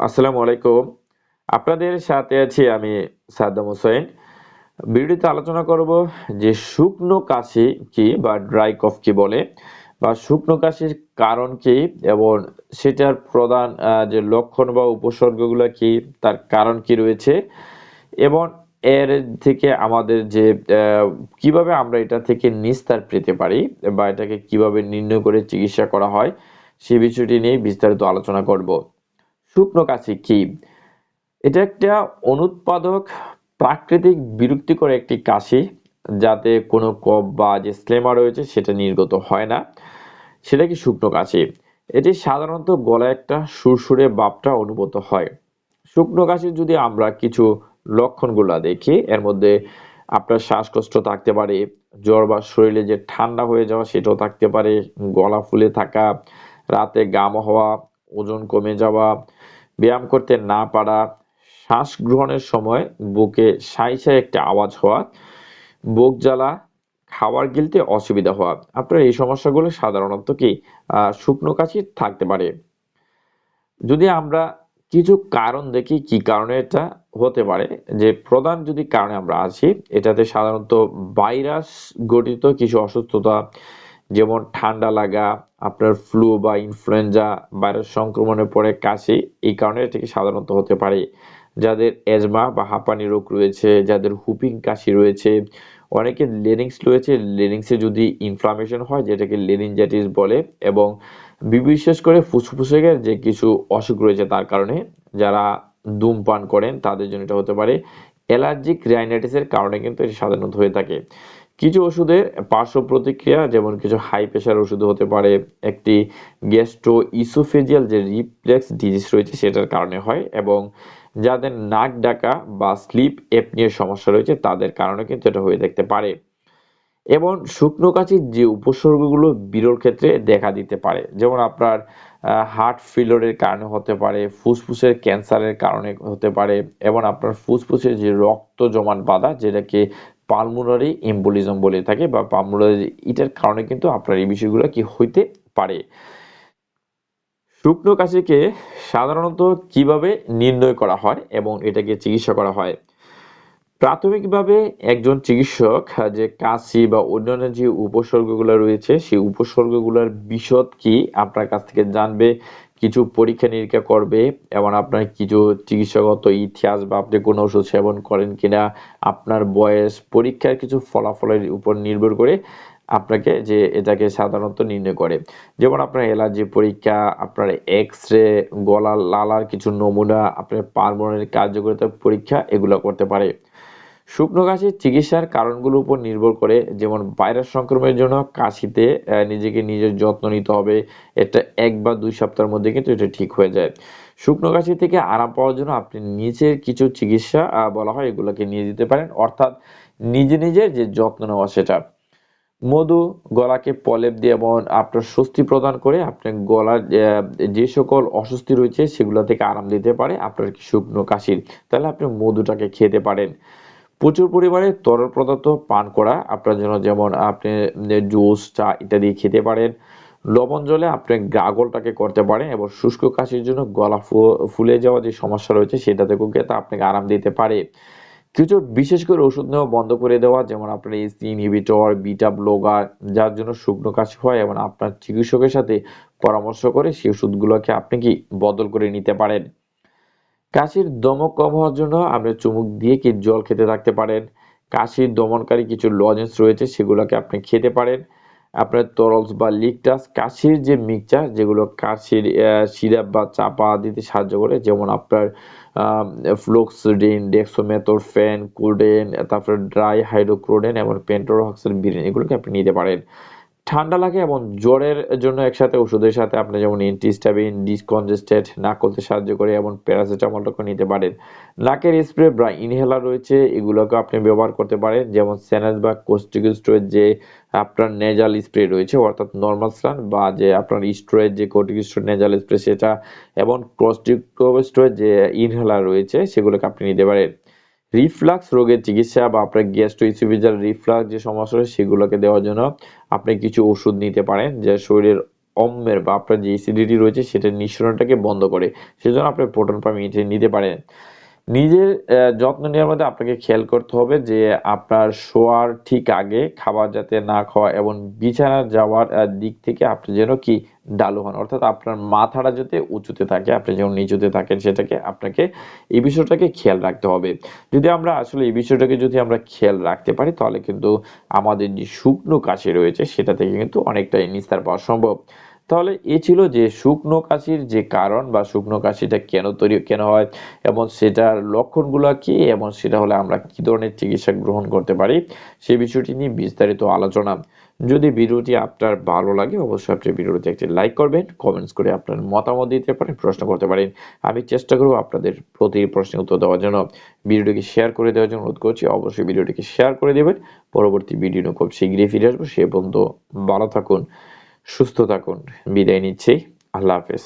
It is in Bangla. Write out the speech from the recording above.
আসসালামু আলাইকুম। আপনাদের সাথে আছি আমি সাদ্দাম হোসেন। ভিডিওতে আলোচনা করব যে শুকনো কাশি কি বা ড্রাই কফ কি বলে বা শুকনো কাশির কারণ কি এবং সেটার প্রধান যে লক্ষণ বা উপসর্গগুলো কি, তার কারণ কি রয়েছে এবং এর থেকে আমাদের যে কিভাবে আমরা এটা থেকে নিস্তার পেতে পারি বা এটাকে কিভাবে নির্ণয় করে চিকিৎসা করা হয়, সে বিষয়টি নিয়ে বিস্তারিত আলোচনা করব। শুকনো কাশি কি? এটা একটা অনুৎপাদক প্রাকৃতিক বিরক্তিকর একটি কাশি, যাতে কোনো কফ বা যে স্লেমা রয়েছে সেটা নির্গত হয় না। সেটা কি শুকনো কাশি। এটি সাধারণত গলায় একটা সুরসুরে ভাবটা অনুভূত হয়। শুকনো কাশির যদি আমরা কিছু লক্ষণগুলা দেখি, এর মধ্যে আপনার শ্বাসকষ্ট থাকতে পারে, জ্বর বা শরীরে যে ঠান্ডা হয়ে যাওয়া সেটাও থাকতে পারে, গলা ফুলে থাকা, রাতে গাম হওয়া, ওজন কমে যাওয়া, ব্যায়াম করতে না পারা, শ্বাস গ্রহণের সময় বুকে সাঁই সাঁই একটা আওয়াজ হওয়া, বুক জ্বালা, খাবার গিলতে অসুবিধা হওয়া। আপনার এই সমস্যাগুলো সাধারণত কি শুকনো কাশি থাকতে পারে। যদি আমরা কিছু কারণ দেখি কি কারণে এটা হতে পারে, যে প্রধান যদি কারণে আমরা আসি, এটাতে সাধারণত ভাইরাস গঠিত কিছু অসুস্থতা, যেমন ঠান্ডা লাগা, আপনার ফ্লু বা ইনফ্লুয়েঞ্জা ভাইরাস সংক্রমণের পরে কাশি, এই কারণে এটাকে সাধারণত হতে পারে। যাদের এজমা বা হাঁপানি রোগ রয়েছে, যাদের হুপিং কাশি রয়েছে, অনেকের লেরিংস রয়েছে, লেরিংসে যদি ইনফ্লামেশন হয় যেটাকে লেরিনজাইটিস বলে, এবং বিশেষ করে ফুসফুসের যে কিছু অসুখ রয়েছে তার কারণে, যারা ধূমপান করেন তাদের জন্য এটা হতে পারে। অ্যালার্জিক রাইনাইটিসের কারণে কিন্তু এটি সাধারণত হয়ে থাকে। কিছু ওষুধের পার্শ্ব প্রতিক্রিয়া, যেমন কিছু হাই প্রেশার ওষুধ হতে পারে, একটি গ্যাস্ট্রো ইসোফেজিয়াল যে রিফ্লেক্স ডিজিজ রয়েছে সেটার কারণে হয়, এবং যাদের নাক ডাকা বা স্লিপ অ্যাপনিয়ার সমস্যা রয়েছে তাদের কারণে কিন্তু এটা হয়ে থাকতে পারে। এবং শুকনো কাশির যে উপসর্গগুলো বিরল ক্ষেত্রে দেখা দিতে পারে, যেমন আপনার হার্ট ফেলিউরের কারণে হতে পারে, ফুসফুসের ক্যান্সারের কারণে হতে পারে, এবং আপনার ফুসফুসে যে রক্ত জমাট বাঁধা যেটাকে পালমোনারি এম্বোলিজম বলে থাকে বা পালমোনারি, এটার কারণে কিন্তু আপনার এই বিষয়গুলো কি হইতে পারে। শুকনো কাশিকে সাধারণত কিভাবে নির্ণয় করা হয় এবং এটাকে চিকিৎসা করা হয়। প্রাথমিকভাবে একজন চিকিৎসক যে কাশি বা অন্যান্য যে উপসর্গগুলো রয়েছে সেই উপসর্গগুলোর বিশদ কি আপনার কাছ থেকে জানবে, কিছু পরীক্ষা নিরীক্ষা করবে, এবং আপনার কিছু চিকিৎসাগত ইতিহাস বা আপনি কোনো ওষুধ সেবন করেন কিনা, আপনার বয়স, পরীক্ষার কিছু ফলাফলের উপর নির্ভর করে আপনাকে যে এটাকে সাধারণত নির্ণয় করে। যেমন আপনার অ্যালার্জি পরীক্ষা, আপনার এক্স-রে, গলার লালার কিছু নমুনা, আপনার পালমোনারি কার্যকারিতা পরীক্ষা এগুলো করতে পারে। শুকনো কাশির চিকিৎসার কারণগুলোর উপর নির্ভর করে, যেমন ভাইরাস সংক্রমণের জন্য কাশিতে নিজেকে নিজের যত্ন নিতে হবে। এটা ১ বা ২ সপ্তাহের মধ্যে কিন্তু এটা ঠিক হয়ে যায়। শুকনো কাশি থেকে আরাম পাওয়ার জন্য আপনি নিজের কিছু চিকিৎসা বলা হয় এগুলোকে নিয়ে যেতে পারেন। অর্থাৎ নিজের যে যত্ন নেওয়া সেটা। মধু গলাকে প্রলেপ দিয়ে এবং আপনার স্বস্তি প্রদান করে আপনার গলার যে সকল অস্বস্তি রয়েছে সেগুলো থেকে আরাম দিতে পারে আপনার শুকনো কাশির। তাহলে আপনি মধুটাকে খেতে পারেন। প্রচুর পরিমাণে তরল পদার্থ পান করা আপনার জন্য, যেমন আপনি জুস, চা ইত্যাদি খেতে পারেন। লবণ জলে আপনি গাগলটাকে করতে পারেন, এবং শুষ্ক কাশির জন্য গলা ফুলে যাওয়া যে সমস্যা রয়েছে সেটা থেকেও কিন্তু আপনাকে আরাম দিতে পারে। কিছু বিশেষ করে ওষুধ নেওয়া বন্ধ করে দেওয়া, যেমন আপনার এসি ইনহিবিটর, বিটা ব্লকার, যার জন্য শুকনো কাশি হয়, এবং আপনার চিকিৎসকের সাথে পরামর্শ করে সেই ওষুধগুলোকে আপনি কি বদল করে নিতে পারেন। কাশির দমক কম হওয়ার জন্য আপনি চুমুক দিয়ে কি জল খেতে থাকতে পারেন। কাশির দমনকারী কিছু লজেন্স রয়েছে সেগুলোকে আপনি খেতে পারেন। আপনার তরলস বা লিকটাস কাশির যে মিক্সচার, যেগুলো কাশির সিরাপ বা চাপা দিতে সাহায্য করে, যেমন আপনার ফ্লোক্সিডিন, ডেক্সোমেথোরফেন, কোডেন, তারপরে ড্রাই হাইড্রোক্লোডেন এবং পেন্টোরক্সাইড এগুলোকে আপনি নিতে পারেন। ঠান্ডা লাগে এবং জ্বরের জন্য একসাথে ওষুধের সাথে আপনি যেমন অ্যান্টিহিস্টামিন, ডিসকনজেস্টেন্ট নাক খুলতে সাহায্য করে, এবং প্যারাসিটামলটাকে নিতে পারেন। নাকের স্প্রে বা ইনহেলার রয়েছে, এগুলোকে আপনি ব্যবহার করতে পারেন, যেমন স্যানেজ বা কর্টিকোস্টেরয়েড যে আপনার নেজাল স্প্রে রয়েছে, অর্থাৎ নরমাল স্লান বা যে আপনার স্টেরয়েড যে কর্টিকোস্টেরয়েড নেজাল স্প্রে সেটা, এবং কর্টিকোস্টেরয়েড যে ইনহেলার রয়েছে সেগুলোকে আপনি নিতে পারেন। রিফ্লাক্স রোগের চিকিৎসা বা আপনার গ্যাস্ট্রোইসোফেজিয়াল রিফ্লাক্স যে সমস্যা রয়েছে সেগুলোকে দেওয়ার জন্য আপনি কিছু ওষুধ নিতে পারেন, যা শরীরের অম্লের বা আপনার যে অ্যাসিডিটি রয়েছে সেটা নিঃসরণটাকে বন্ধ করে। সেজন্য আপনি প্রোটন পাম্প নিতে পারেন। নিজের যত্ন নেওয়ার মধ্যে আপনাকে খেয়াল করতে হবে যে আপনার শোয়ার ঠিক আগে খাবার যাতে না খাওয়া এবং বিছানা যাওয়ার দিক থেকে আপনি যেন কি ঢালু হন। অর্থাৎ আপনার মাথাটা যাতে উঁচুতে থাকে, আপনি যেমন নিচুতে থাকেন সেটাকে আপনাকে এই বিষয়টাকে খেয়াল রাখতে হবে। যদি আমরা আসলে এই বিষয়টাকে যদি আমরা খেয়াল রাখতে পারি তাহলে কিন্তু আমাদের যে শুকনো কাশি রয়েছে সেটা থেকে কিন্তু অনেকটাই নিস্তার পাওয়া সম্ভব। তাহলে এ ছিল যে শুকনো কাশির যে কারণ বা শুকনো কাশিটা কেন হয় এবং সেটার লক্ষণগুলো কি এবং সেটা হলে আমরা কি ধরনের চিকিৎসা গ্রহণ করতে পারি সেই বিষয়টি নিয়ে বিস্তারিত আলোচনা। যদি ভিডিওটি আপনার ভালো লাগে অবশ্যই আপনি ভিডিওতে একটি লাইক করবেন, কমেন্টস করে আপনার মতামত দিতে পারেন, প্রশ্ন করতে পারেন। আমি চেষ্টা করব আপনাদের প্রতি প্রশ্নের উত্তর দেওয়ার জন্য। ভিডিওটিকে শেয়ার করে দেওয়ার জন্য অনুরোধ করছি। অবশ্যই ভিডিওটিকে শেয়ার করে দেবেন। পরবর্তী ভিডিও নিয়ে খুব শীঘ্রই ফিরে আসবো। সে পর্যন্ত ভালো থাকুন, সুস্থ থাকুন। বিদায় নিচ্ছি। আল্লাহ হাফেজ।